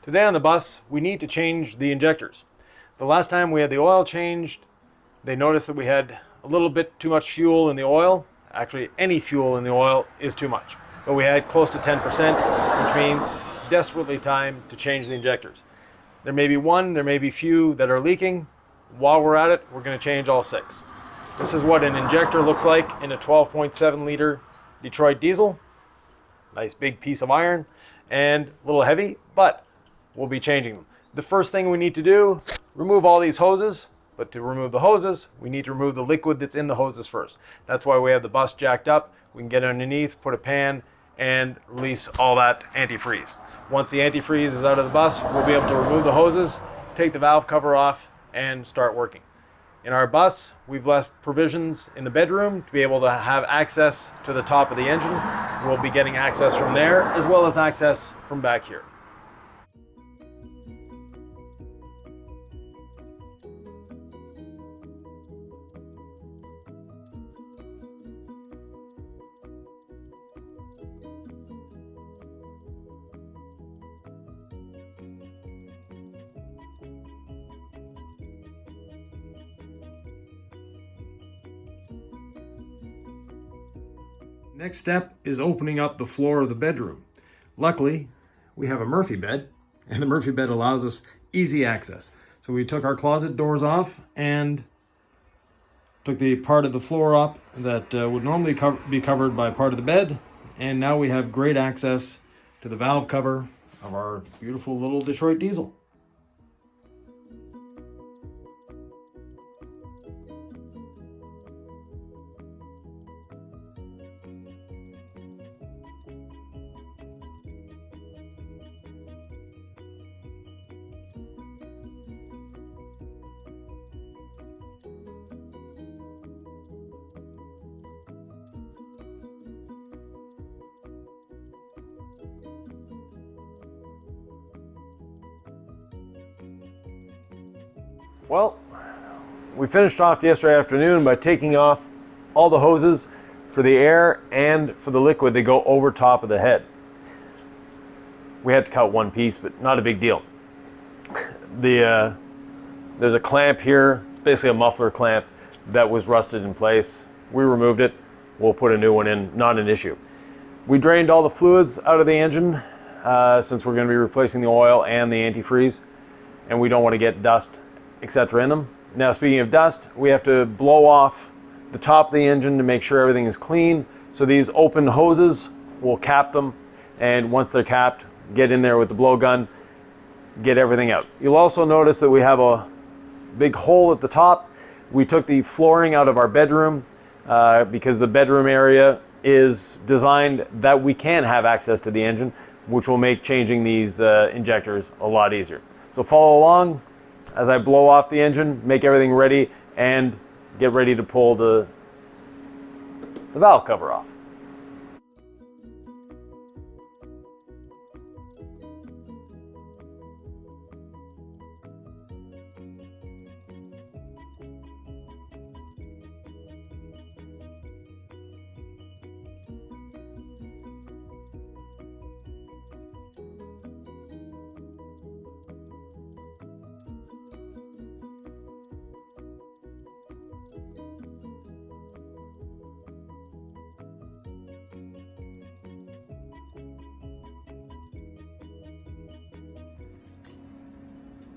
Today on the bus, we need to change the injectors. The last time we had the oil changed, they noticed that we had a little bit too much fuel in the oil. Actually, any fuel in the oil is too much. But we had close to 10%, which means desperately time to change the injectors. There may be one, there may be few that are leaking. While we're at it, we're going to change all 6. This is what an injector looks like in a 12.7 liter Detroit diesel. Nice big piece of iron and a little heavy, but we'll be changing them. The first thing we need to do, remove all these hoses, but to remove the hoses, we need to remove the liquid that's in the hoses first. That's why we have the bus jacked up. We can get underneath, put a pan, and release all that antifreeze. Once the antifreeze is out of the bus, we'll be able to remove the hoses, take the valve cover off, and start working. In our bus, we've left provisions in the bedroom to be able to have access to the top of the engine. We'll be getting access from there, as well as access from back here. Next step is opening up the floor of the bedroom. Luckily, we have a Murphy bed, and the Murphy bed allows us easy access. So we took our closet doors off and took the part of the floor up that would normally be covered by part of the bed, and now we have great access to the valve cover of our beautiful little Detroit diesel. Well, we finished off yesterday afternoon by taking off all the hoses for the air and for the liquid that go over top of the head. We had to cut one piece, but not a big deal. There's a clamp here. It's basically a muffler clamp that was rusted in place. We removed it. We'll put a new one in, not an issue. We drained all the fluids out of the engine since we're going to be replacing the oil and the antifreeze, and we don't want to get dust, etc. in them. Now, speaking of dust, we have to blow off the top of the engine to make sure everything is clean. So these open hoses, we'll cap them, and once they're capped, get in there with the blowgun, get everything out. You'll also notice that we have a big hole at the top. We took the flooring out of our bedroom because the bedroom area is designed that we can have access to the engine, which will make changing these injectors a lot easier. So follow along as I blow off the engine, make everything ready, and get ready to pull the valve cover off.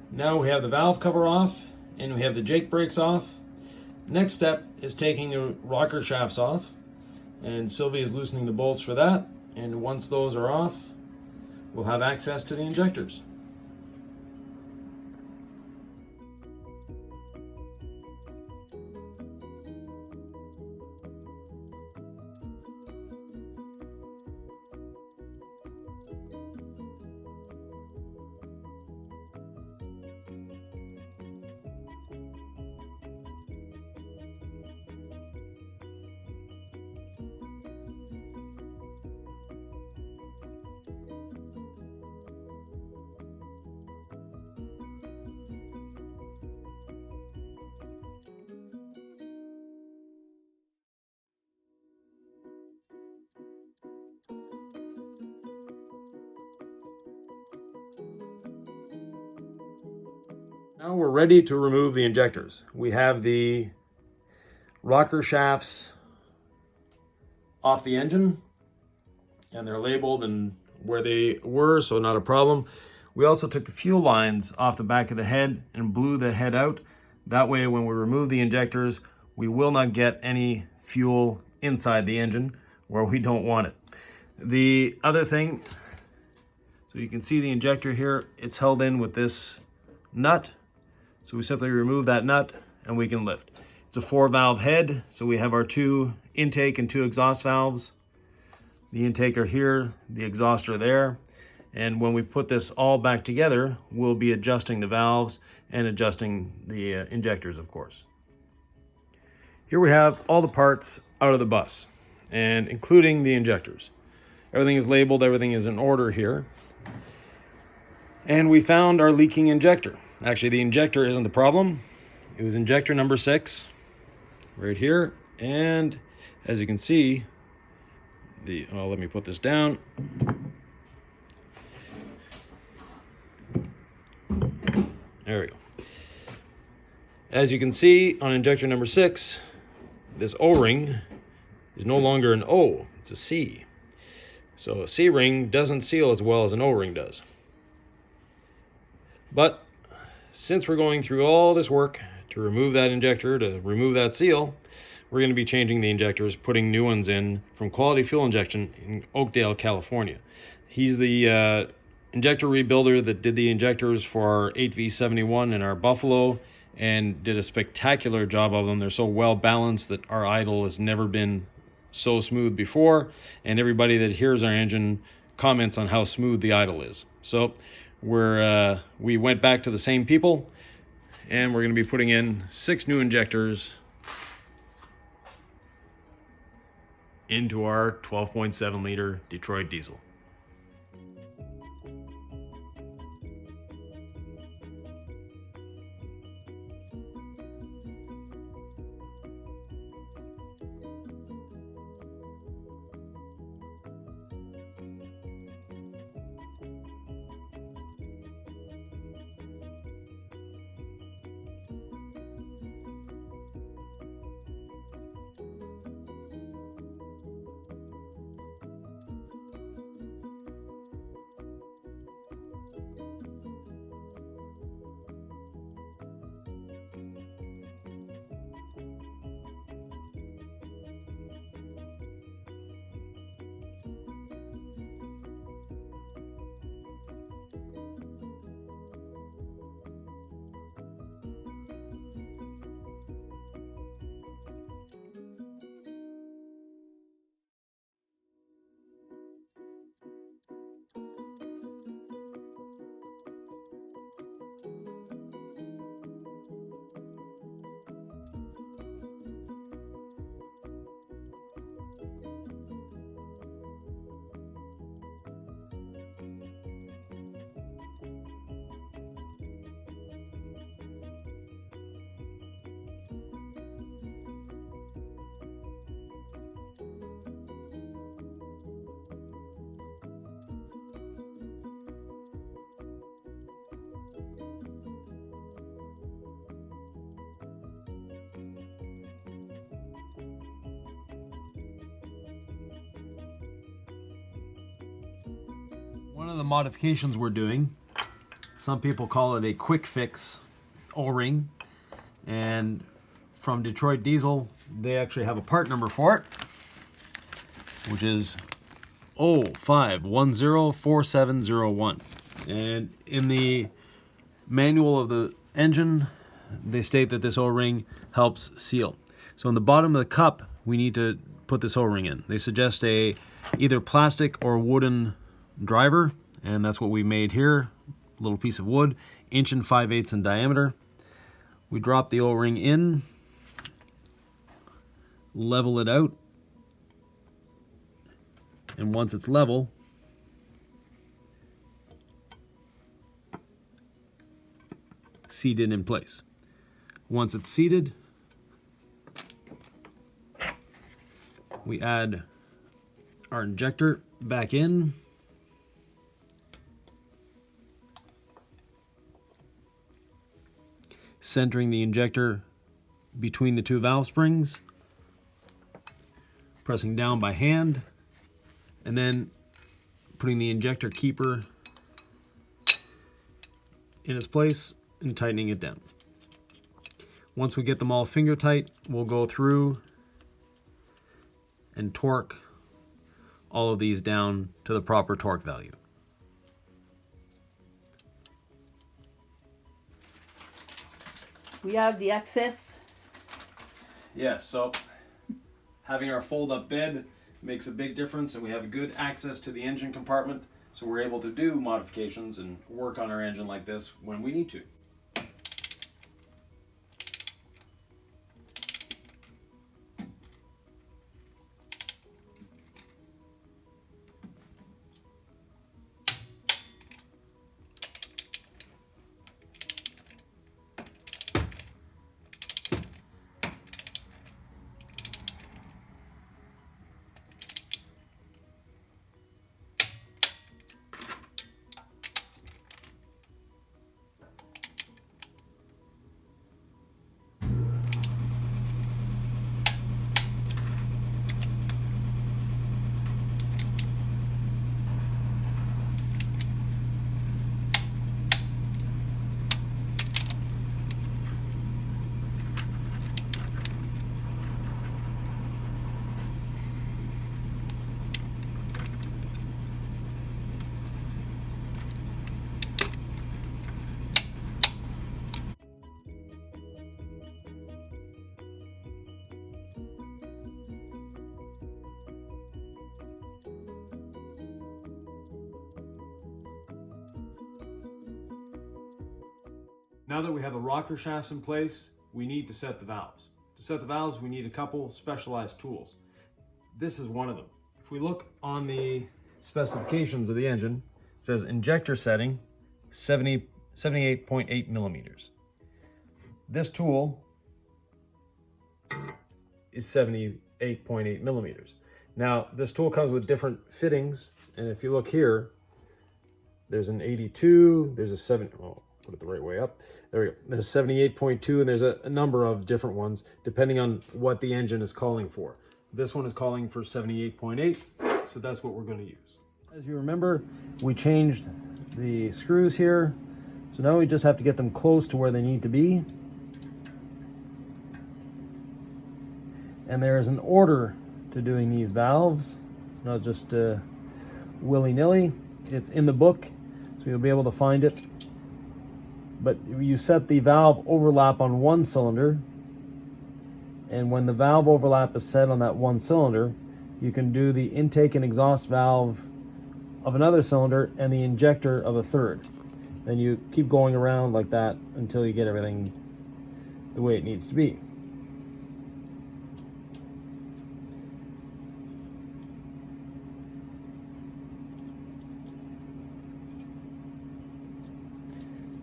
Now we have the valve cover off and we have the Jake brakes off. Next step is taking the rocker shafts off, and Sylvia is loosening the bolts for that, and once those are off, we'll have access to the injectors. Now we're ready to remove the injectors. We have the rocker shafts off the engine, and they're labeled and where they were, so not a problem. We also took the fuel lines off the back of the head and blew the head out. That way, when we remove the injectors, we will not get any fuel inside the engine where we don't want it. The other thing, so you can see the injector here, it's held in with this nut. So we simply remove that nut and we can lift. It's a 4-valve head, so we have our 2 intake and 2 exhaust valves. The intake are here, the exhaust are there. And when we put this all back together, we'll be adjusting the valves and adjusting the injectors, of course. Here we have all the parts out of the bus, and including the injectors. Everything is labeled, everything is in order here. And we found our leaking injector. Actually, the injector isn't the problem. It was injector number 6, right here. And as you can see, let me put this down. There we go. As you can see on injector number 6, this O-ring is no longer an O, it's a C. So a C-ring doesn't seal as well as an O-ring does. But since we're going through all this work to remove that injector, to remove that seal, we're going to be changing the injectors, putting new ones in from Quality Fuel Injection in Oakdale, California. He's the injector rebuilder that did the injectors for our 8V71 and our Buffalo, and did a spectacular job of them. They're so well balanced that our idle has never been so smooth before, and everybody that hears our engine comments on how smooth the idle is. So we went back to the same people, and we're going to be putting in 6 new injectors into our 12.7 liter Detroit diesel. One of the modifications we're doing, some people call it a quick fix O-ring, and from Detroit Diesel, they actually have a part number for it, which is 05104701. And in the manual of the engine, they state that this O-ring helps seal. So in the bottom of the cup, we need to put this O-ring in. They suggest either plastic or wooden driver, and that's what we made here. A little piece of wood, 1 5/8 inches in diameter. We drop the O-ring in, level it out, and once it's level, seat it in place. Once it's seated, we add our injector back in. centering the injector between the two valve springs, pressing down by hand, and then putting the injector keeper in its place and tightening it down. Once we get them all finger tight, we'll go through and torque all of these down to the proper torque value. We have the access. Yes, so having our fold-up bed makes a big difference, and we have good access to the engine compartment, so we're able to do modifications and work on our engine like this when we need to. Now that we have the rocker shafts in place, we need to set the valves. To set the valves, we need a couple specialized tools. This is one of them. If we look on the specifications of the engine, it says injector setting 78.8 millimeters. This tool is 78.8 millimeters. Now, this tool comes with different fittings, and if you look here, there's an 82, there's a 7, oh, put it the right way up. There we go. There's 78.2, and there's a number of different ones depending on what the engine is calling for. This one is calling for 78.8, so that's what we're going to use. As you remember, we changed the screws here, so now we just have to get them close to where they need to be. And there is an order to doing these valves. It's not just willy-nilly. It's in the book, so you'll be able to find it. But you set the valve overlap on one cylinder, and when the valve overlap is set on that one cylinder, you can do the intake and exhaust valve of another cylinder and the injector of a third. Then you keep going around like that until you get everything the way it needs to be.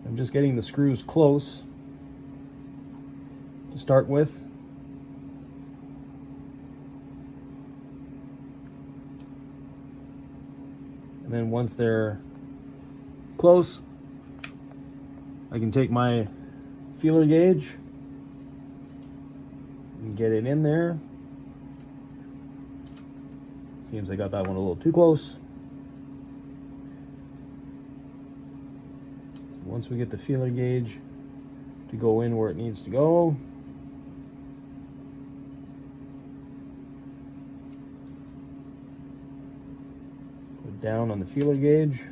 I'm just getting the screws close to start with. And then once they're close, I can take my feeler gauge and get it in there. Seems I got that one a little too close. Once we get the feeler gauge to go in where it needs to go, put it down on the feeler gauge.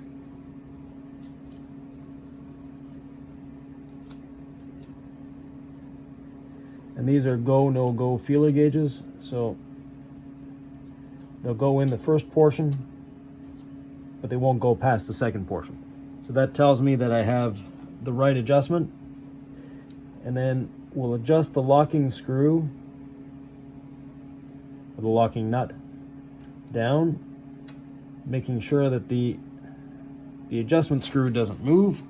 And these are go, no go feeler gauges, so they'll go in the first portion, but they won't go past the second portion. So that tells me that I have the right adjustment. And then we'll adjust the locking screw, or the locking nut, down, making sure that the adjustment screw doesn't move.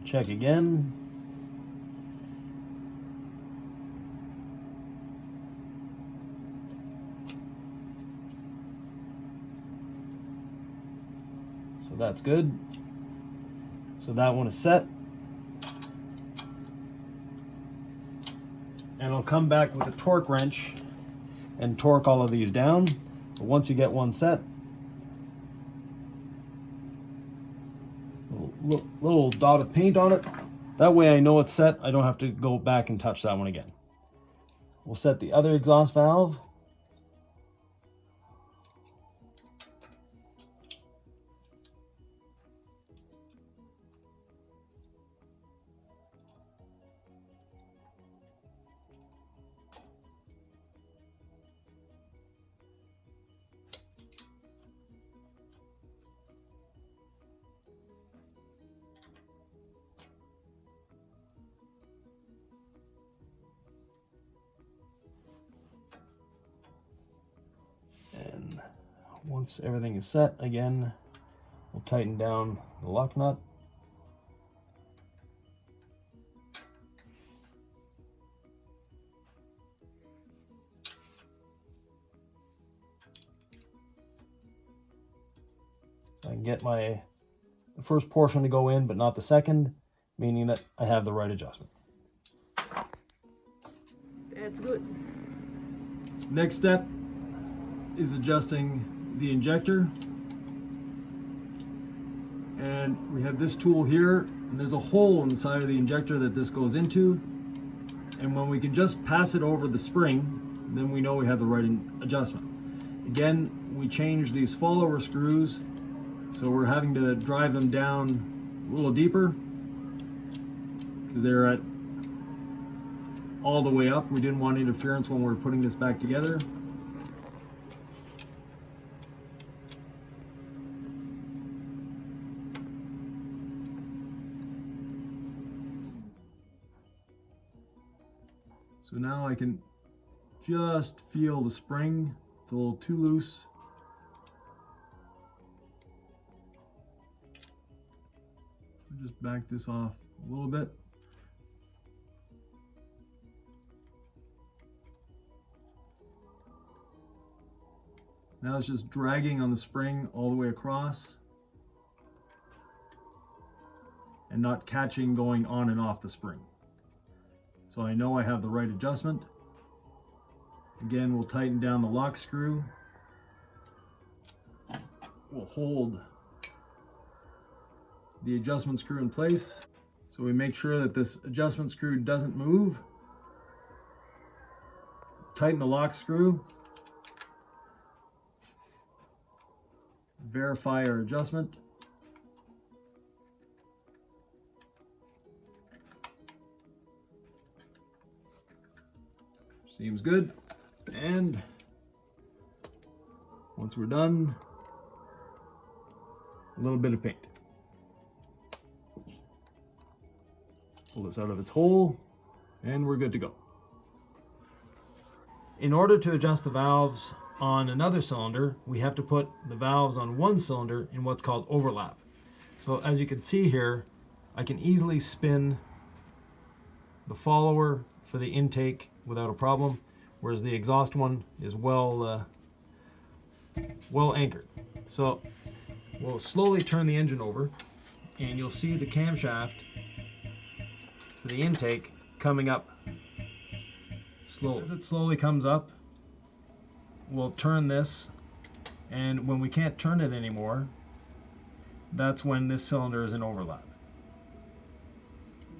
Check again. that's good. So that one is set. And I'll come back with a torque wrench and torque all of these down. But once you get one set, little dot of paint on it. That way I know it's set. I don't have to go back and touch that one again. We'll set the other exhaust valve. And once everything is set, again, we'll tighten down the lock nut. I can get the first portion to go in, but not the second, meaning that I have the right adjustment. That's good. Next step is adjusting the injector. And we have this tool here, and there's a hole in the side of the injector that this goes into. And when we can just pass it over the spring, then we know we have the right adjustment. Again, we change these follower screws, so we're having to drive them down a little deeper because they're at all the way up. We didn't want interference when we were putting this back together. So now I can just feel the spring. It's a little too loose. Just back this off a little bit. Now it's just dragging on the spring all the way across and not catching going on and off the spring. So I know I have the right adjustment. Again, we'll tighten down the lock screw. We'll hold the adjustment screw in place. So we make sure that this adjustment screw doesn't move. Tighten the lock screw. Verify our adjustment. Seems good. And once we're done, a little bit of paint. Pull this out of its hole, and we're good to go. In order to adjust the valves on another cylinder, we have to put the valves on one cylinder in what's called overlap. So as you can see here, I can easily spin the follower for the intake without a problem, whereas the exhaust one is well anchored. So we'll slowly turn the engine over, and you'll see the camshaft for the intake coming up slowly. As it slowly comes up, we'll turn this, and when we can't turn it anymore, that's when this cylinder is in overlap.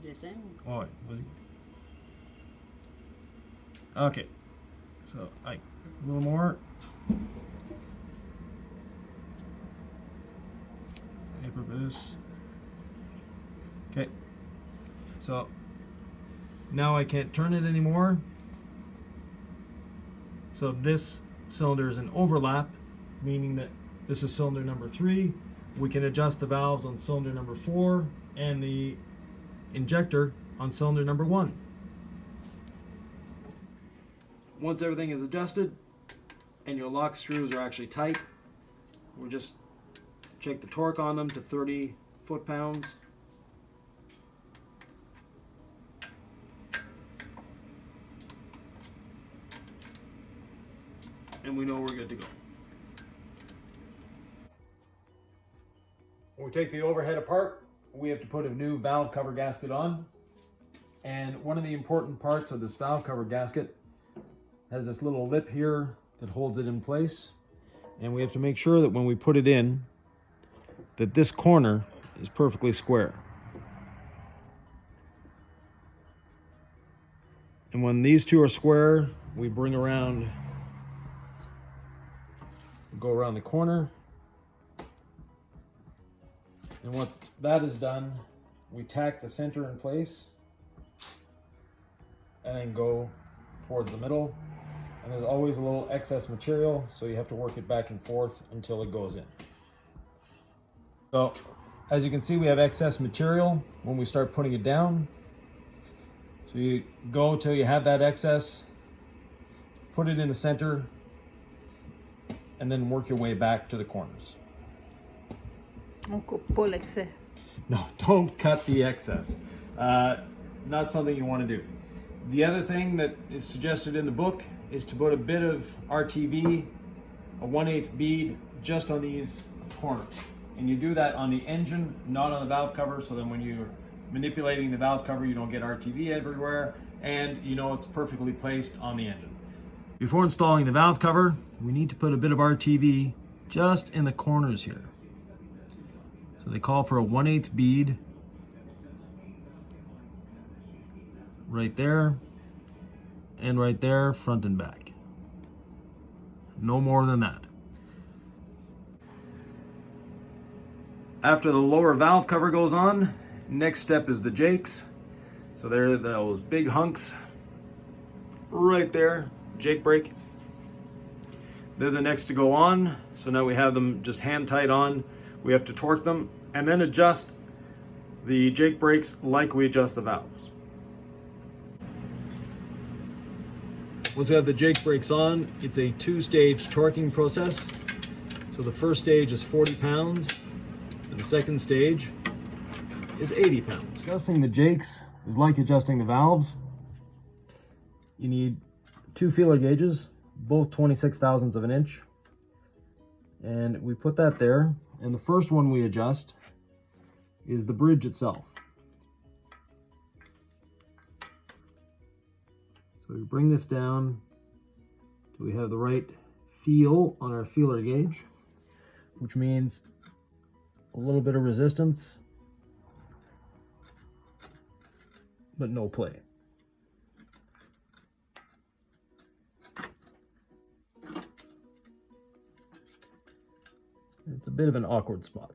The same. Oh, wait, was it? Okay, so a little more. Paper boost. Okay, so now I can't turn it anymore. So this cylinder is in overlap, meaning that this is cylinder number 3. We can adjust the valves on cylinder number 4 and the injector on cylinder number 1. Once everything is adjusted and your lock screws are actually tight, we'll just check the torque on them to 30 foot-pounds. And we know we're good to go. When we take the overhead apart, we have to put a new valve cover gasket on. And one of the important parts of this valve cover gasket has this little lip here that holds it in place. And we have to make sure that when we put it in, that this corner is perfectly square. And when these two are square, we bring around, go around the corner. And once that is done, we tack the center in place and then go towards the middle. And there's always a little excess material, so you have to work it back and forth until it goes in. So, as you can see, we have excess material when we start putting it down. So you go till you have that excess, put it in the center, and then work your way back to the corners. Pull excess. No, don't cut the excess. Not something you want to do. The other thing that is suggested in the book is to put a bit of RTV, a 1/8 bead, just on these corners. And you do that on the engine, not on the valve cover, so then when you're manipulating the valve cover, you don't get RTV everywhere, and you know it's perfectly placed on the engine. Before installing the valve cover, we need to put a bit of RTV just in the corners here. So they call for a 1/8 bead right there and right there, front and back. No more than that. After the lower valve cover goes on, next step is the jakes. So there are those big hunks right there, jake brake. They're the next to go on. So now we have them just hand tight on. We have to torque them and then adjust the jake brakes like we adjust the valves. Once we have the jake brakes on, it's a 2-stage torquing process. So the first stage is 40 pounds, and the second stage is 80 pounds. Adjusting the jakes is like adjusting the valves. You need 2 feeler gauges, both 26 thousandths of an inch. And we put that there, and the first one we adjust is the bridge itself. So we bring this down till we have the right feel on our feeler gauge, which means a little bit of resistance, but no play. It's a bit of an awkward spot.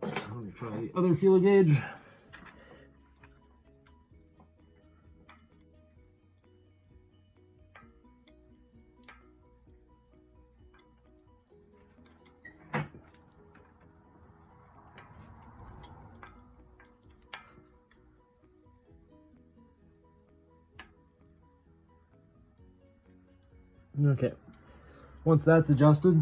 Let me try the other feeler gauge. Okay, once that's adjusted,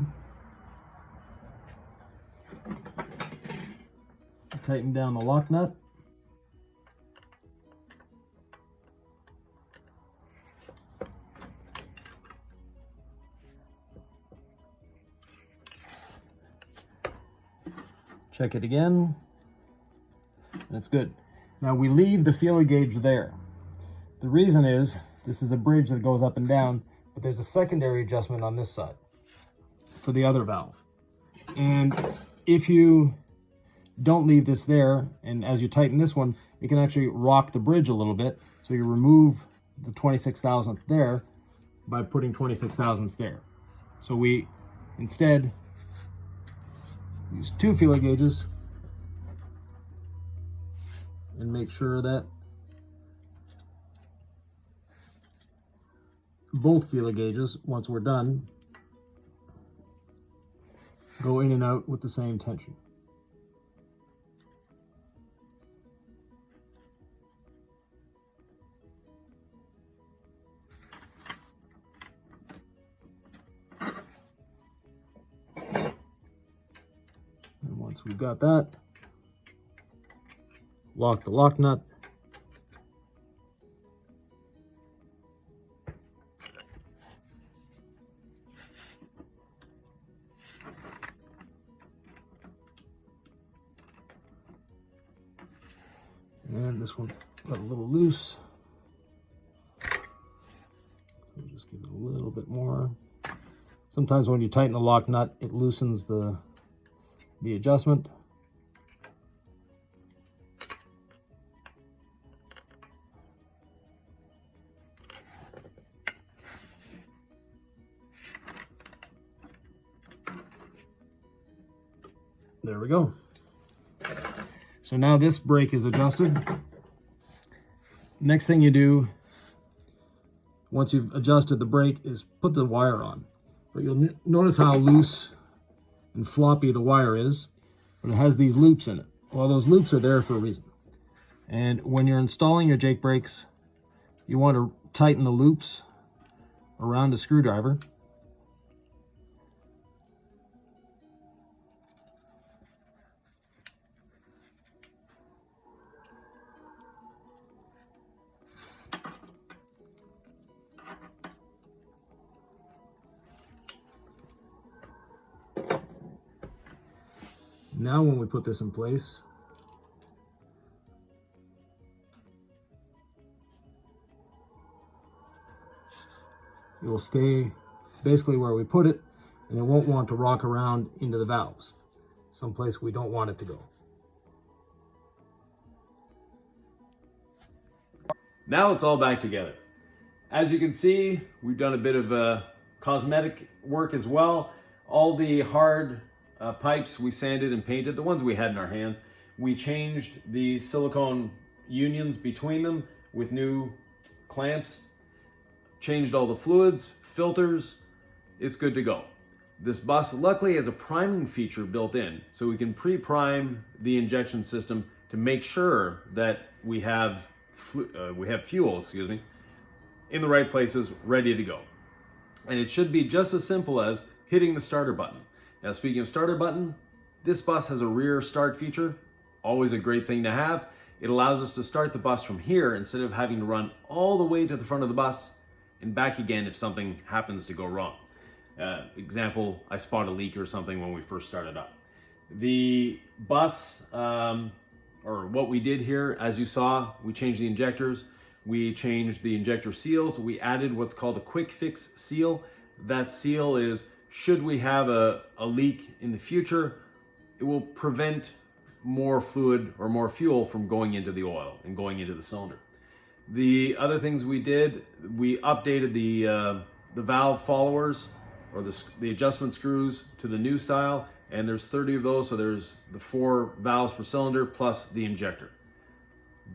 tighten down the lock nut. Check it again, and it's good. Now we leave the feeler gauge there. The reason is, this is a bridge that goes up and down, but there's a secondary adjustment on this side for the other valve. And if you don't leave this there, and as you tighten this one, it can actually rock the bridge a little bit. So you remove the 26 thousandth there by putting 26 thousandths there. So we instead use 2 feeler gauges and make sure that both feeler gauges, once we're done, go in and out with the same tension. And once we've got that, lock the lock nut, And this one got a little loose. So we'll just give it a little bit more. Sometimes when you tighten the lock nut, it loosens the adjustment. There we go. So now this brake is adjusted. Next thing you do, once you've adjusted the brake, is put the wire on. But you'll notice how loose and floppy the wire is, but it has these loops in it. Well, those loops are there for a reason. And when you're installing your Jake brakes, you want to tighten the loops around a screwdriver. Now when we put this in place, it will stay basically where we put it, and it won't want to rock around into the valves, someplace we don't want it to go. Now it's all back together. As you can see, we've done a bit of cosmetic work as well. All the hard pipes we sanded and painted, the ones we had in our hands. We changed the silicone unions between them with new clamps, changed all the fluids, filters. It's good to go. This bus luckily has a priming feature built in, so we can pre-prime the injection system to make sure that we have fuel, in the right places, ready to go. And it should be just as simple as hitting the starter button. Now, speaking of starter button, this bus has a rear start feature, always a great thing to have. It allows us to start the bus from here instead of having to run all the way to the front of the bus and back again if something happens to go wrong. Example, I spot a leak or something when we first started up. The bus, or what we did here, as you saw, we changed the injectors, we changed the injector seals, we added what's called a quick fix seal. That seal is, should we have a leak in the future, it will prevent more fluid or more fuel from going into the oil and going into the cylinder. The other things we did, we updated the valve followers or the adjustment screws to the new style, and there's 30 of those, so there's the 4 valves per cylinder plus the injector.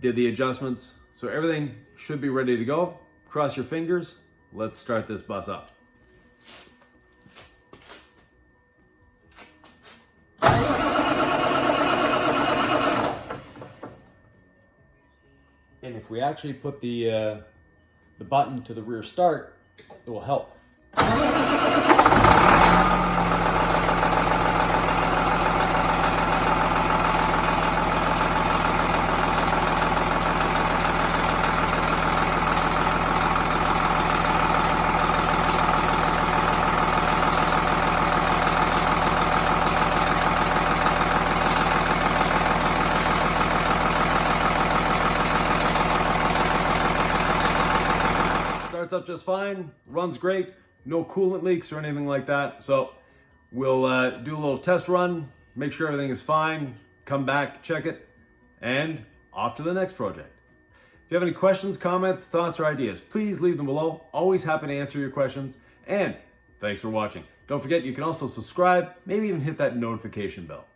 Did the adjustments, so everything should be ready to go. Cross your fingers, let's start this bus up. And if we actually put the button to the rear start, it will help. Starts up just fine, runs great, no coolant leaks or anything like that. So we'll do a little test run, make sure everything is fine, come back, check it, and off to the next project. If you have any questions, comments, thoughts, or ideas, please leave them below. Always happy to answer your questions, and thanks for watching. Don't forget, you can also subscribe, maybe even hit that notification bell.